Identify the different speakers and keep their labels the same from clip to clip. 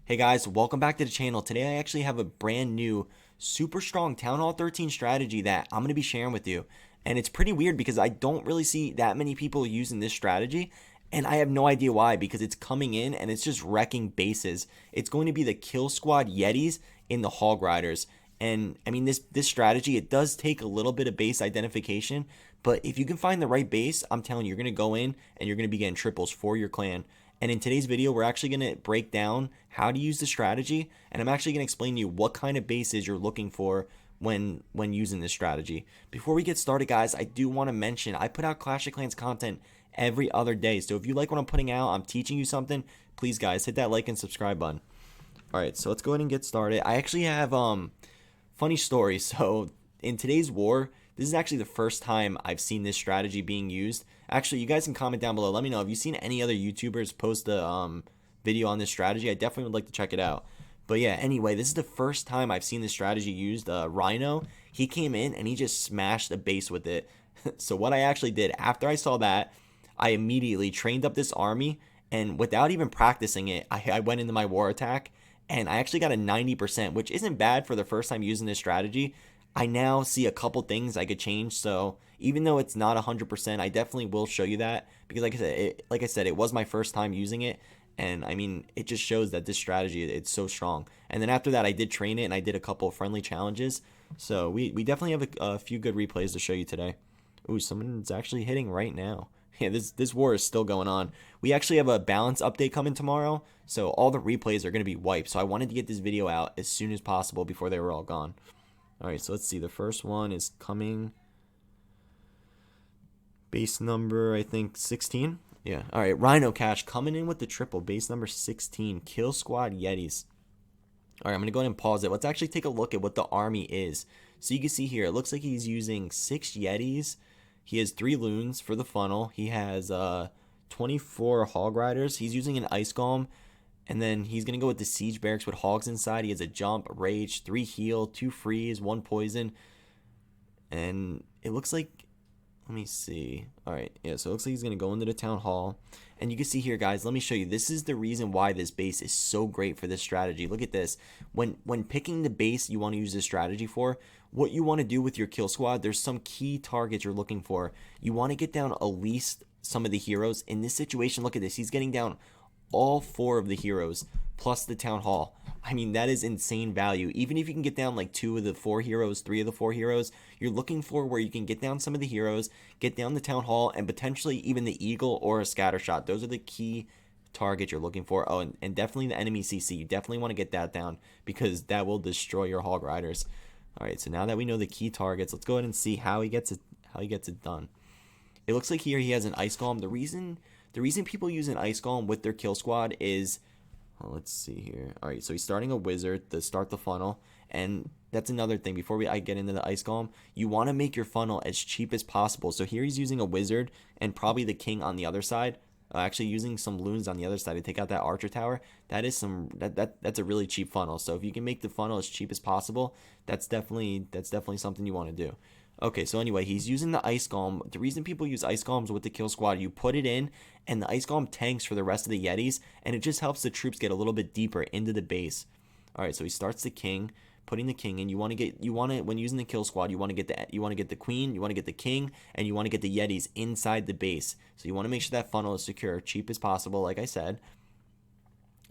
Speaker 1: Hey guys, welcome back to the channel. Today I actually have a brand new, super strong Town Hall 13 strategy that I'm going to be sharing with you. And it's pretty weird because I don't really see that many people using this strategy. And I have no idea why, because it's coming in and it's just wrecking bases. It's going to be the Kill Squad Yetis in the Hog Riders. And I mean, this strategy, it does take a little bit of base identification. But if you can find the right base, I'm telling you, you're going to go in and you're going to be getting triples for your clan. And in today's video, we're actually going to break down how to use the strategy, and I'm actually going to explain to you what kind of bases you're looking for when using this strategy. Before we get started, guys, I do want to mention I put out Clash of Clans content every other day. So if you like what I'm putting out, I'm teaching you something, please, guys, hit that like and subscribe button. All right, so let's go ahead and get started. I actually have funny story. So in today's war, this is actually the first time I've seen this strategy being used. Actually, you guys can comment down below. Let me know if you've seen any other YouTubers post a video on this strategy. I definitely would like to check it out. But yeah, anyway, this is the first time I've seen this strategy used. Rhino, he came in and he just smashed the base with it. So what I actually did after I saw that, I immediately trained up this army, and without even practicing it, I went into my war attack, and I actually got a 90%, which isn't bad for the first time using this strategy. I now see a couple things I could change, so even though it's not 100%, I definitely will show you that, because like I said, it was my first time using it, and I mean, it just shows that this strategy, it's so strong. And then after that, I did train it, and I did a couple of friendly challenges, so we definitely have a few good replays to show you today. Ooh, someone's actually hitting right now. Yeah, this war is still going on. We actually have a balance update coming tomorrow, so all the replays are going to be wiped, so I wanted to get this video out as soon as possible before they were all gone. Alright, so let's see. The first one is coming. Base number, I think, 16. Yeah. Alright, Rhino Cash coming in with the triple. Base number 16. Kill Squad Yetis. Alright, I'm going to go ahead and pause it. Let's actually take a look at what the army is. So you can see here, it looks like he's using 6 Yetis. He has 3 loons for the funnel. He has 24 Hog Riders. He's using an Ice Golem. And then he's going to go with the Siege Barracks with Hogs inside. He has a Jump, Rage, 3 Heal, 2 Freeze, 1 Poison. And it looks like, let me see. Alright, yeah, so it looks like he's going to go into the Town Hall. And you can see here, guys, let me show you. This is the reason why this base is so great for this strategy. Look at this. When picking the base you want to use this strategy for, what you want to do with your kill squad, there's some key targets you're looking for. You want to get down at least some of the heroes. In this situation, look at this. He's getting down all 4 of the heroes plus the Town Hall. I mean, that is insane value. Even if you can get down like 2 of the 4 heroes, 3 of the 4 heroes, you're looking for where you can get down some of the heroes, get down the Town Hall, and potentially even the Eagle or a Scatter Shot. Those are the key targets you're looking for. Oh, and definitely the enemy CC. You definitely want to get that down, because that will destroy your Hog Riders. Alright, so now that we know the key targets, let's go ahead and see how he gets it done. It looks like here he has an Ice Golem. The reason people use an Ice Golem with their kill squad is, well, let's see here. Alright, so he's starting a Wizard to start the funnel. And that's another thing. Before I get into the Ice Golem, you want to make your funnel as cheap as possible. So here he's using a Wizard and probably the King on the other side. Actually using some loons on the other side to take out that Archer Tower. That is that's a really cheap funnel. So if you can make the funnel as cheap as possible, that's definitely something you want to do. Okay, so anyway, he's using the Ice Golem. The reason people use Ice Golems with the kill squad, you put it in, and the Ice Golem tanks for the rest of the Yetis, and it just helps the troops get a little bit deeper into the base. Alright, so he starts the King, putting the King in. When using the kill squad, you want to get the Queen, you want to get the King, and you want to get the Yetis inside the base. So you want to make sure that funnel is secure, cheap as possible, like I said.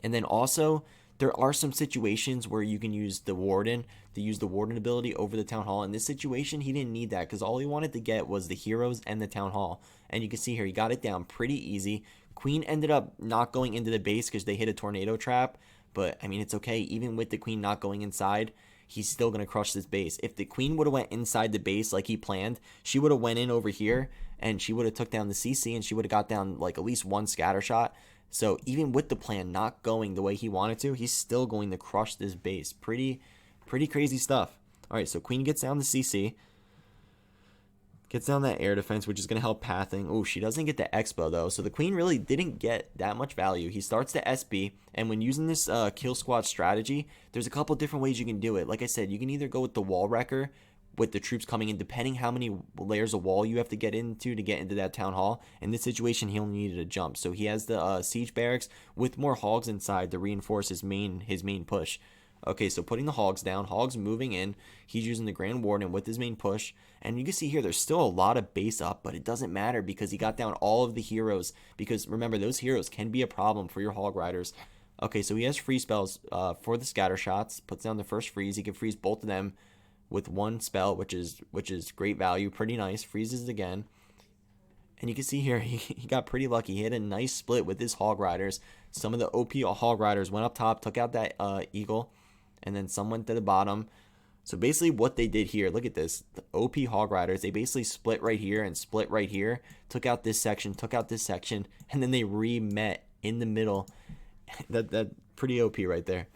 Speaker 1: And then also, there are some situations where you can use the Warden, ability over the Town Hall. In this situation, he didn't need that, because all he wanted to get was the heroes and the Town Hall. And you can see here, he got it down pretty easy. Queen ended up not going into the base because they hit a tornado trap. But, I mean, it's okay. Even with the Queen not going inside, he's still going to crush this base. If the Queen would have went inside the base like he planned, she would have went in over here, and she would have took down the CC, and she would have got down like at least 1 scatter shot. So even with the plan not going the way he wanted to, he's still going to crush this base. Pretty crazy stuff. Alright, so Queen gets down the CC. Gets down that air defense, which is going to help pathing. Oh, she doesn't get the expo, though. So the Queen really didn't get that much value. He starts the SB, and when using this kill squad strategy, there's a couple different ways you can do it. Like I said, you can either go with the Wall Wrecker, with the troops coming in, depending how many layers of wall you have to get into that town hall. In this situation, he only needed a jump, so he has the siege barracks with more hogs inside to reinforce his main push. Okay, so putting the hogs down, hogs moving in. He's using the Grand Warden with his main push. And you can see here, there's still a lot of base up, but it doesn't matter because he got down all of the heroes. Because remember, those heroes can be a problem for your hog riders. Okay, so he has freeze spells for the scatter shots. Puts down the first freeze. He can freeze both of them with one spell, which is great value. Pretty nice. Freezes it again. And you can see here, he got pretty lucky. He had a nice split with his hog riders. Some of the OP hog riders went up top, took out that eagle. And then some went to the bottom. So basically what they did here, look at this. The OP hog riders, they basically split right here and split right here. Took out this section, and then they re-met in the middle. That pretty OP right there.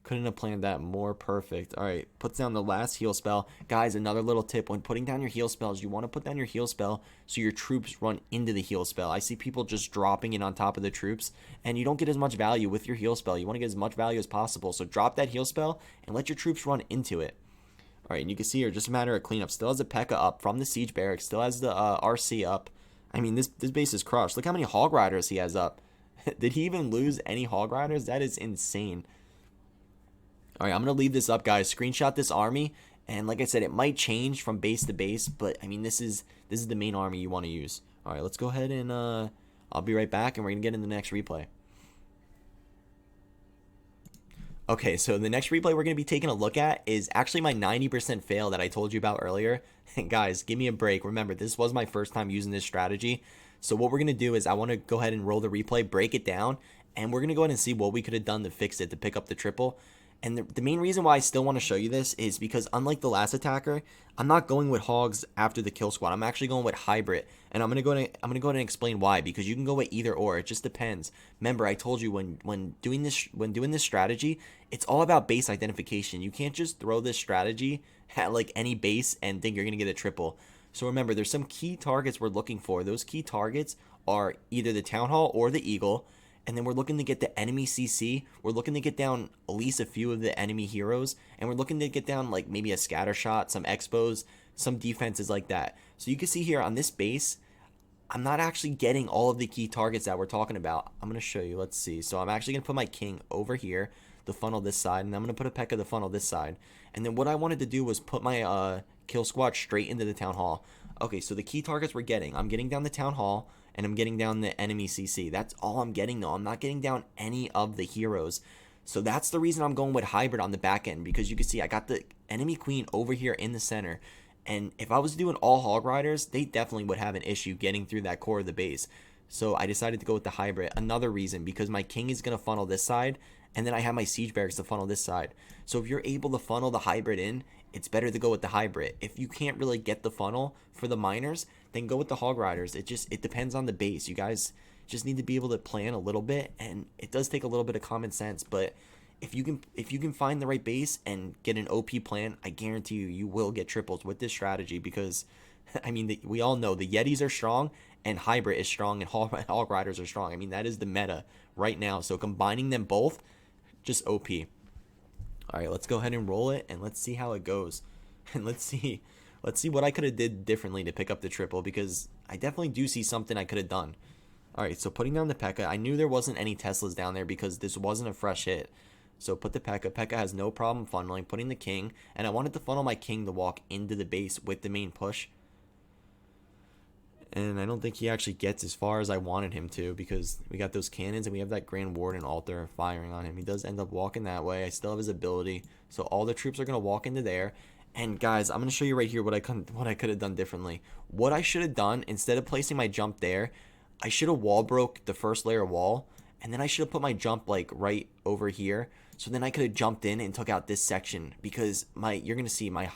Speaker 1: Couldn't have planned that more perfect. All right, puts down the last heal spell. Guys, another little tip. When putting down your heal spells, you want to put down your heal spell so your troops run into the heal spell. I see people just dropping it on top of the troops, and you don't get as much value with your heal spell. You want to get as much value as possible. So drop that heal spell and let your troops run into it. All right, and you can see here, just a matter of cleanup. Still has a P.E.K.K.A. up from the siege barracks. Still has the RC up. I mean, this base is crushed. Look how many hog riders he has up. Did he even lose any hog riders? That is insane. All right, I'm going to leave this up, guys. Screenshot this army. And like I said, it might change from base to base. But, I mean, this is the main army you want to use. All right, let's go ahead and I'll be right back. And we're going to get in the next replay. Okay, so the next replay we're going to be taking a look at is actually my 90% fail that I told you about earlier. And guys, give me a break. Remember, this was my first time using this strategy. So what we're going to do is I want to go ahead and roll the replay, break it down. And we're going to go ahead and see what we could have done to fix it, to pick up the triple. And the main reason why I still want to show you this is because unlike the last attacker, I'm not going with hogs after the kill squad. I'm actually going with hybrid, and I'm gonna go ahead and explain why. Because you can go with either or. It just depends. Remember, I told you when doing this strategy, it's all about base identification. You can't just throw this strategy at like any base and think you're gonna get a triple. So remember, there's some key targets we're looking for. Those key targets are either the town hall or the eagle. And then we're looking to get the enemy CC. We're looking to get down at least a few of the enemy heroes. And we're looking to get down like maybe a scatter shot, some expos, some defenses like that. So you can see here on this base, I'm not actually getting all of the key targets that we're talking about. I'm going to show you. Let's see. So I'm actually going to put my king over here, the funnel this side. And I'm going to put a P.E.K.K.A. the funnel this side. And then what I wanted to do was put my kill squad straight into the town hall. Okay, so the key targets we're getting. I'm getting down the town hall. And I'm getting down the enemy CC. That's all I'm getting, though. I'm not getting down any of the heroes. So that's the reason I'm going with hybrid on the back end. Because you can see I got the enemy queen over here in the center. And if I was doing all hog riders, they definitely would have an issue getting through that core of the base. So I decided to go with the hybrid. Another reason, because my king is going to funnel this side. And then I have my siege barracks to funnel this side. So if you're able to funnel the hybrid in, it's better to go with the hybrid. If you can't really get the funnel for the miners, then go with the hog riders. It depends on the base. You guys just need to be able to plan a little bit, and it does take a little bit of common sense. But if you can find the right base and get an OP plan, I guarantee you will get triples with this strategy. Because I mean, we all know the yetis are strong, and hybrid is strong, and hog riders are strong. I mean, that is the meta right now. So combining them both, just OP. All right, let's go ahead and roll it, and let's see how it goes. And let's see what I could have did differently to pick up the triple, because I definitely do see something I could have done. All right, so putting down the P.E.K.K.A. I knew there wasn't any Teslas down there because this wasn't a fresh hit. So put the P.E.K.K.A. P.E.K.K.A. has no problem funneling, putting the king, and I wanted to funnel my king to walk into the base with the main push. And I don't think he actually gets as far as I wanted him to, because we got those cannons and we have that Grand Warden altar firing on him. He does end up walking that way. I still have his ability. So all the troops are going to walk into there. And guys, I'm going to show you right here what I could have done differently. What I should have done, instead of placing my jump there, I should have wall broke the first layer wall. And then I should have put my jump like right over here. So then I could have jumped in and took out this section, because you're going to see my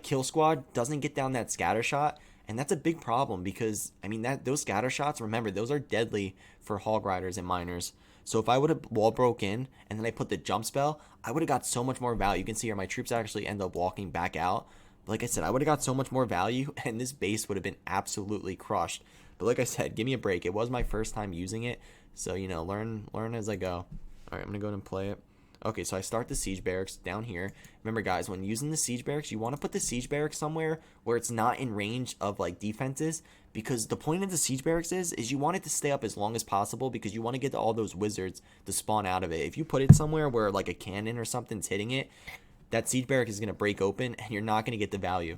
Speaker 1: kill squad doesn't get down that scatter shot. And that's a big problem, because I mean, those scatter shots, remember, those are deadly for hog riders and miners. So if I would have wall broke in and then I put the jump spell, I would have got so much more value. You can see here my troops actually end up walking back out. But like I said, I would have got so much more value, and this base would have been absolutely crushed. But like I said, give me a break. It was my first time using it, so you know, learn as I go. All right, I'm gonna go ahead and play it. Okay, so I start the siege barracks down here. Remember, guys, when using the siege barracks, you want to put the siege barracks somewhere where it's not in range of like defenses, because the point of the siege barracks is you want it to stay up as long as possible because you want to get to all those wizards to spawn out of it. If you put it somewhere where like a cannon or something's hitting it, that siege barrack is going to break open and you're not going to get the value.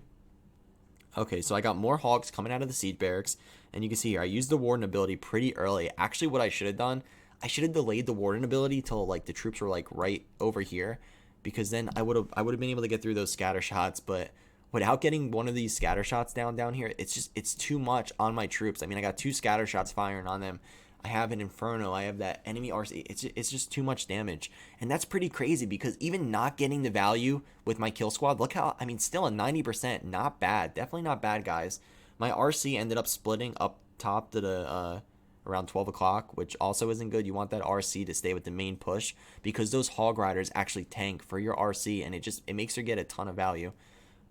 Speaker 1: Okay, so I got more hogs coming out of the siege barracks, and you can see here I used the warden ability pretty early. Actually, what I should have done, I should have delayed the warden ability till like the troops were like right over here, because then I would have been able to get through those scatter shots. But without getting one of these scatter shots down here, it's too much on my troops. I mean, I got 2 scatter shots firing on them. I have an Inferno. I have that enemy RC. It's just too much damage. And that's pretty crazy because even not getting the value with my kill squad, look how, I mean, still a 90%. Not bad. Definitely not bad, guys. My RC ended up splitting up top to the around 12 o'clock, which also isn't good. You want that RC to stay with the main push because those Hog Riders actually tank for your RC, and it makes her get a ton of value.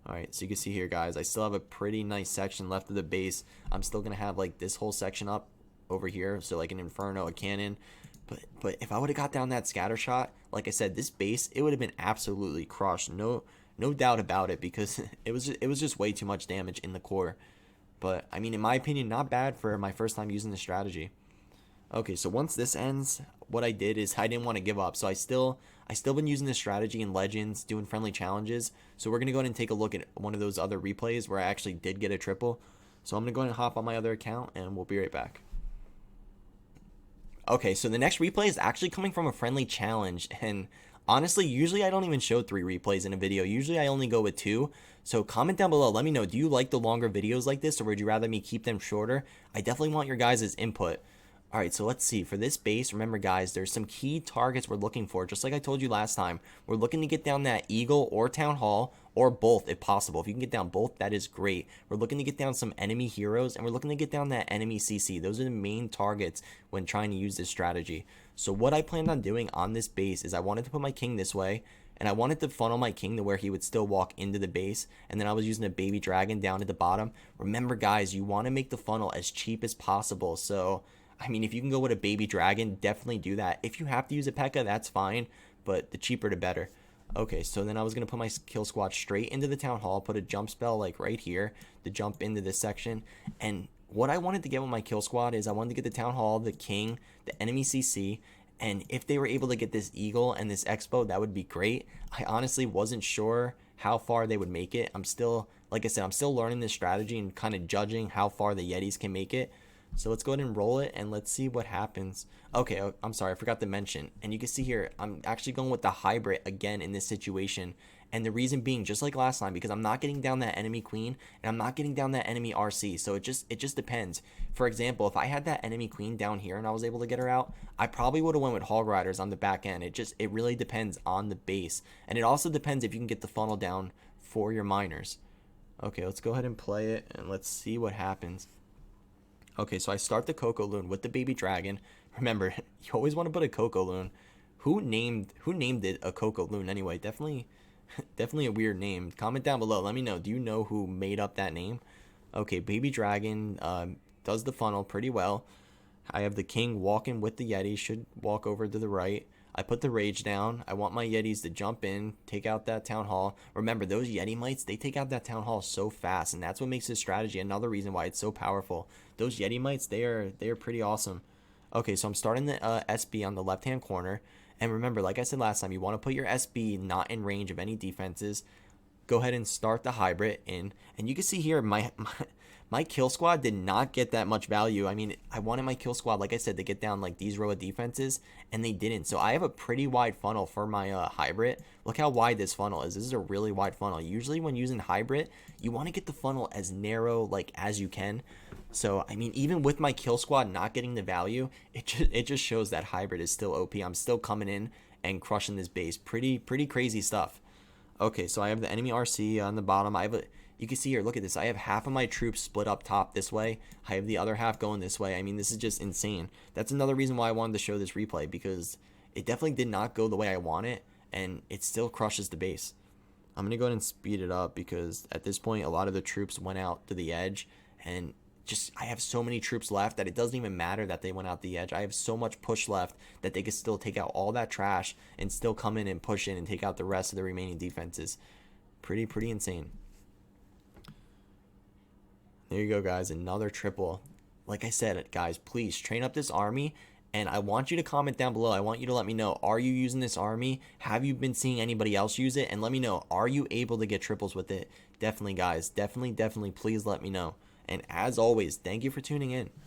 Speaker 1: Alright, so you can see here, guys, I still have a pretty nice section left of the base. I'm still going to have like this whole section up over here, so like an Inferno, a cannon. But if I would have got down that scatter shot, like I said, this base, it would have been absolutely crushed. No doubt about it, because it was just way too much damage in the core. But I mean, in my opinion, not bad for my first time using the strategy. Okay, so once this ends, what I did is I didn't want to give up. So I still been using this strategy in Legends, doing friendly challenges. So we're gonna go ahead and take a look at one of those other replays where I actually did get a triple. So I'm gonna go ahead and hop on my other account, and we'll be right back. Okay, so the next replay is actually coming from a friendly challenge, and honestly, usually I don't even show 3 replays in a video. Usually I only go with 2. So comment down below, let me know, do you like the longer videos like this, or would you rather me keep them shorter? I definitely want your guys' input. Alright, so let's see. For this base, remember guys, there's some key targets we're looking for. Just like I told you last time, we're looking to get down that Eagle or Town Hall, or both if possible. If you can get down both, that is great. We're looking to get down some enemy heroes, and we're looking to get down that enemy CC. Those are the main targets when trying to use this strategy. So what I planned on doing on this base is I wanted to put my king this way, and I wanted to funnel my king to where he would still walk into the base, and then I was using a baby dragon down at the bottom. Remember guys, you want to make the funnel as cheap as possible. So I mean, if you can go with a baby dragon, definitely do that. If you have to use a P.E.K.K.A, that's fine, but the cheaper the better. Okay, so then I was going to put my kill squad straight into the town hall, put a jump spell like right here to jump into this section. And what I wanted to get with my kill squad is I wanted to get the town hall, the king, the enemy CC, and if they were able to get this eagle and this expo, that would be great. I honestly wasn't sure how far they would make it. I'm still, like I said, I'm still learning this strategy and kind of judging how far the yetis can make it. So let's go ahead and roll it, and let's see what happens. Okay, I'm sorry, I forgot to mention. And you can see here, I'm actually going with the hybrid again in this situation. And the reason being, just like last time, because I'm not getting down that enemy queen, and I'm not getting down that enemy RC. So it just depends. For example, if I had that enemy queen down here and I was able to get her out, I probably would have went with Hog Riders on the back end. It really depends on the base. And it also depends if you can get the funnel down for your miners. Okay, let's go ahead and play it, and let's see what happens. Okay, so I start the Coco Loon with the baby dragon. Remember, you always want to put a Coco Loon. Who named it a Coco Loon anyway? Definitely a weird name. Comment down below. Let me know. Do you know who made up that name? Okay, baby dragon does the funnel pretty well. I have the king walking with the yeti. Should walk over to the right. I put the rage down. I want my yetis to jump in, take out that town hall. Remember, those yeti mites, they take out that town hall so fast, and that's what makes this strategy another reason why it's so powerful. Those yeti mites, they are pretty awesome. Okay, so I'm starting the SB on the left-hand corner. And remember, like I said last time, you want to put your SB not in range of any defenses. Go ahead and start the hybrid in. And you can see here, my kill squad did not get that much value. I mean, I wanted my kill squad, like I said, to get down like these row of defenses, and they didn't. So I have a pretty wide funnel for my hybrid. Look how wide this funnel is. This is a really wide funnel. Usually when using hybrid, you want to get the funnel as narrow like as you can. So I mean, even with my kill squad not getting the value, it just shows that hybrid is still OP. I'm still coming in and crushing this base. Pretty crazy stuff. Okay, so I have the enemy RC on the bottom. You can see here, look at this. I have half of my troops split up top this way. I have the other half going this way. I mean, this is just insane. That's another reason why I wanted to show this replay, because it definitely did not go the way I want it, and it still crushes the base. I'm going to go ahead and speed it up, because at this point, a lot of the troops went out to the edge, and I have so many troops left that it doesn't even matter that they went out the edge. I have so much push left that they could still take out all that trash and still come in and push in and take out the rest of the remaining defenses. Pretty insane. There you go, guys. Another triple. Like I said, guys, please train up this army. And I want you to comment down below. I want you to let me know, are you using this army? Have you been seeing anybody else use it? And let me know, are you able to get triples with it? Definitely, guys. Definitely, please let me know. And as always, thank you for tuning in.